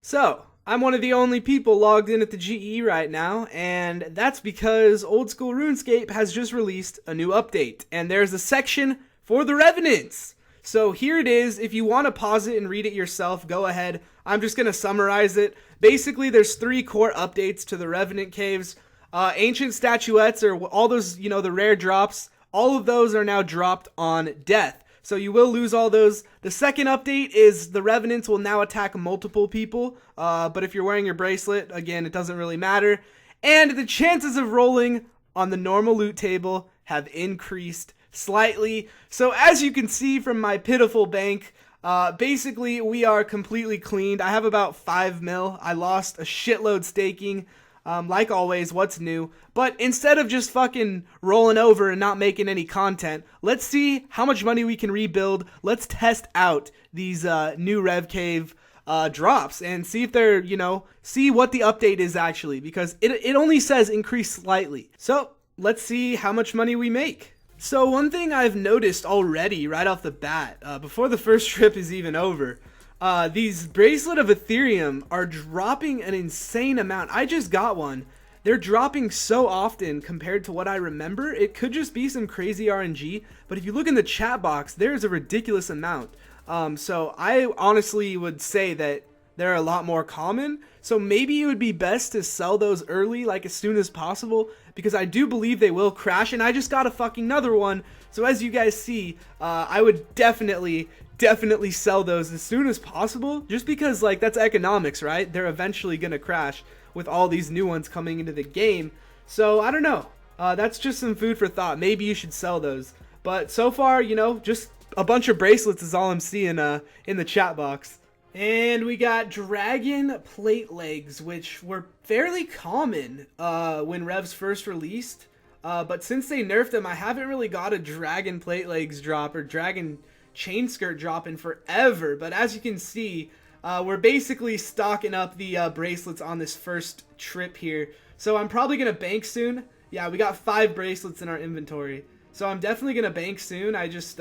So, I'm one of the only people logged in at the GE right now, and that's because Oldschool RuneScape has just released a new update, and there's a section for the Revenants. So here it is. If you want to pause it and read it yourself, go ahead. I'm just going to summarize it. Basically, there's 3 core updates to the Revenant Caves. Ancient statuettes, or all those, the rare drops, all of those are now dropped on death. So you will lose all those. The second update is the Revenants will now attack multiple people. But if you're wearing your bracelet, again, it doesn't really matter. And the chances of rolling on the normal loot table have increased slightly. So as you can see from my pitiful bank, basically we are completely cleaned. I have about 5 mil. I lost a shitload staking. Like always, what's new? But instead of just fucking rolling over and not making any content, let's see how much money we can rebuild. Let's test out these new Rev Cave drops and see if they're, see what the update is actually, because it only says increase slightly. So let's see how much money we make. So one thing I've noticed already right off the bat, before the first trip is even over, these Bracelet of Ethereum are dropping an insane amount. I just got one. They're dropping so often compared to what I remember. It could just be some crazy RNG, but if you look in the chat box, there's a ridiculous amount. So I honestly would say that they're a lot more common. So maybe it would be best to sell those early, like as soon as possible, because I do believe they will crash, and I just got a fucking another one. So as you guys see, I would definitely sell those as soon as possible, just because that's economics, right? They're eventually gonna crash with all these new ones coming into the game. So I don't know, that's just some food for thought. Maybe you should sell those, but so far, just a bunch of bracelets is all I'm seeing in the chat box. And we got dragon plate legs, which were fairly common when Revs first released, but since they nerfed them, I haven't really got a dragon plate legs drop or dragon chain skirt drop in forever. But as you can see, we're basically stocking up the bracelets on this first trip here. So I'm probably gonna bank soon. Yeah, we got 5 bracelets in our inventory, so I'm definitely gonna bank soon. I just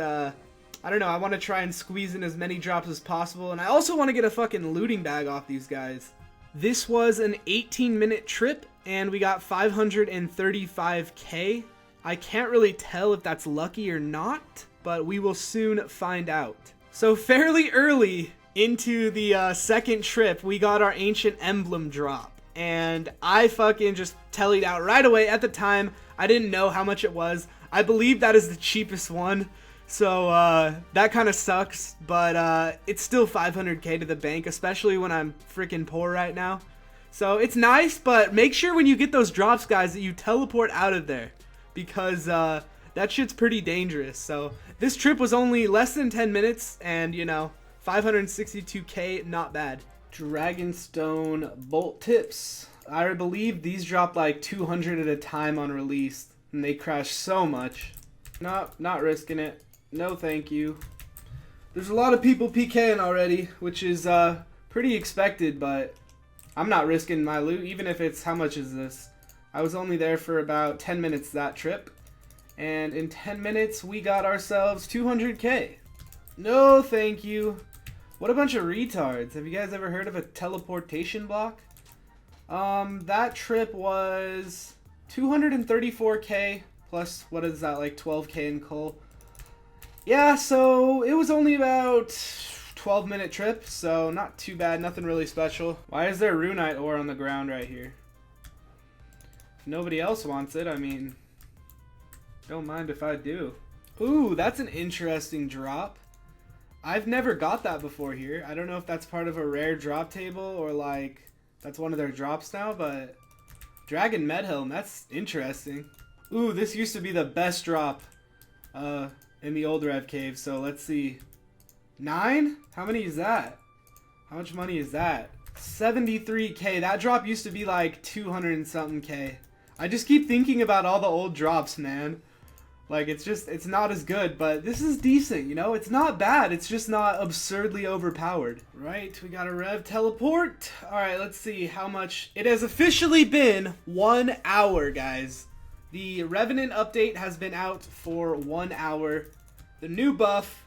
I don't know, I want to try and squeeze in as many drops as possible, and I also want to get a fucking looting bag off these guys. This was an 18-minute trip, and we got 535k. I can't really tell if that's lucky or not, but we will soon find out. So fairly early into the second trip, we got our ancient emblem drop, and I fucking just tellied out right away. At the time, I didn't know how much it was. I believe that is the cheapest one, so that kind of sucks, but it's still 500k to the bank, especially when I'm freaking poor right now. So it's nice, but make sure when you get those drops, guys, that you teleport out of there, because that shit's pretty dangerous. So this trip was only less than 10 minutes, and 562k, not bad. Dragonstone bolt tips. I believe these drop like 200 at a time on release, and they crash so much. Nope, not risking it. No thank you. There's a lot of people PKing already, which is pretty expected, but I'm not risking my loot, even if it's, how much is this? I was only there for about 10 minutes that trip, and in 10 minutes we got ourselves 200k. No thank you. What a bunch of retards. Have you guys ever heard of a teleportation block? That trip was 234k plus, what is that, like 12k in coal. Yeah, so it was only about 12-minute trip, so not too bad, nothing really special. Why is there runite ore on the ground right here? If nobody else wants it, I mean, don't mind if I do. Ooh, that's an interesting drop. I've never got that before here. I don't know if that's part of a rare drop table or like that's one of their drops now, but Dragon Medhelm, that's interesting. Ooh, this used to be the best drop in the old Rev Cave, so let's see. 9? How many is that? How much money is that? 73k. That drop used to be like 200 and something k. I just keep thinking about all the old drops, man. Like, it's not as good, but this is decent, It's not bad. It's just not absurdly overpowered. Right, we got a Rev teleport. Alright, let's see how much. It has officially been 1 hour, guys. The Revenant update has been out for 1 hour. The new buff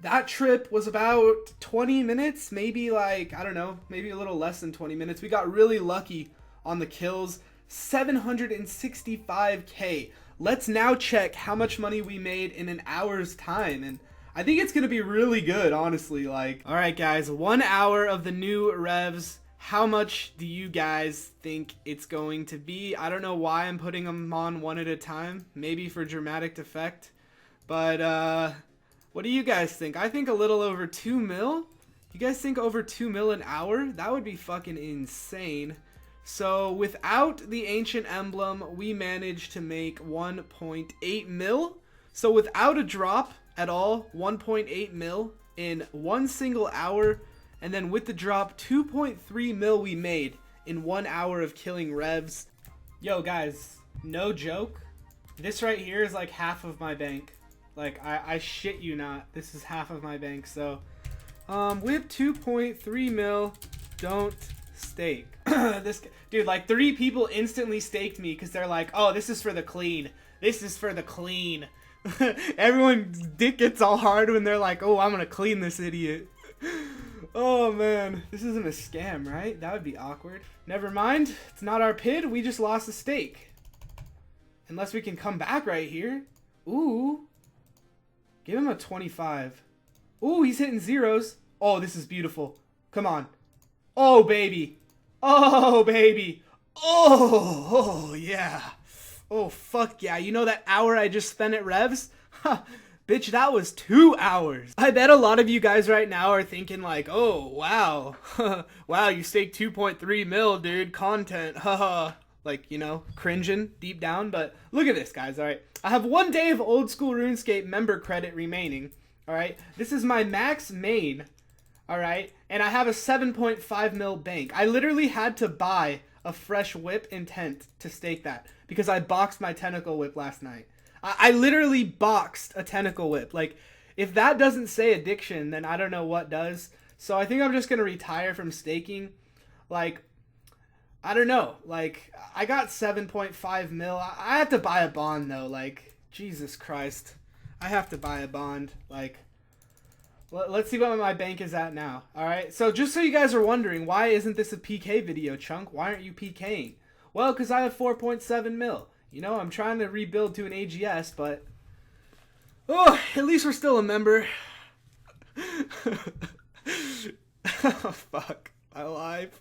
That trip was about 20 minutes, maybe like, I don't know, maybe a little less than 20 minutes. We got really lucky on the kills. 765k. Let's now check how much money we made in an hour's time. And I think it's going to be really good, honestly. Like, all right, guys, 1 hour of the new revs. How much do you guys think it's going to be? I don't know why I'm putting them on one at a time. Maybe for dramatic effect. But, what do you guys think? I think a little over 2 mil. You guys think over 2 mil an hour? That would be fucking insane. So without the ancient emblem, we managed to make 1.8 mil. So without a drop at all, 1.8 mil in one single hour. And then with the drop, 2.3 mil we made in 1 hour of killing revs. Yo guys, no joke. This right here is like half of my bank. Like, I shit you not. This is half of my bank. So, with 2.3 mil, don't stake. This dude, like 3 people instantly staked me because they're like, oh, this is for the clean. This is for the clean. Everyone's dick gets all hard when they're like, oh, I'm gonna clean this idiot. Oh man, this isn't a scam, right? That would be awkward. Never mind. It's not our PID. We just lost a stake. Unless we can come back right here. Ooh. Give him a 25. Ooh, he's hitting zeros. Oh, this is beautiful. Come on. Oh, baby. Oh, baby. Oh, yeah. Oh, fuck yeah. You know that hour I just spent at Revs? Ha, bitch, that was 2 hours. I bet a lot of you guys right now are thinking like, oh, wow. Wow, you staked 2.3 mil, dude. Content. Haha. Like, you know, cringing deep down. But look at this, guys, all right? I have 1 day of Old School RuneScape member credit remaining, all right? This is my max main, all right? And I have a 7.5 mil bank. I literally had to buy a fresh whip intent to stake that because I boxed my tentacle whip last night. I literally boxed a tentacle whip. Like, if that doesn't say addiction, then I don't know what does. So I think I'm just going to retire from staking. Like, I don't know. Like, I got 7.5 mil. I have to buy a bond, though. Like, Jesus Christ. I have to buy a bond. Like, let's see what my bank is at now. All right? So, just so you guys are wondering, why isn't this a PK video, Chunk? Why aren't you PKing? Well, because I have 4.7 mil. You know, I'm trying to rebuild to an AGS, but... Oh, at least we're still a member. Oh, fuck. My life.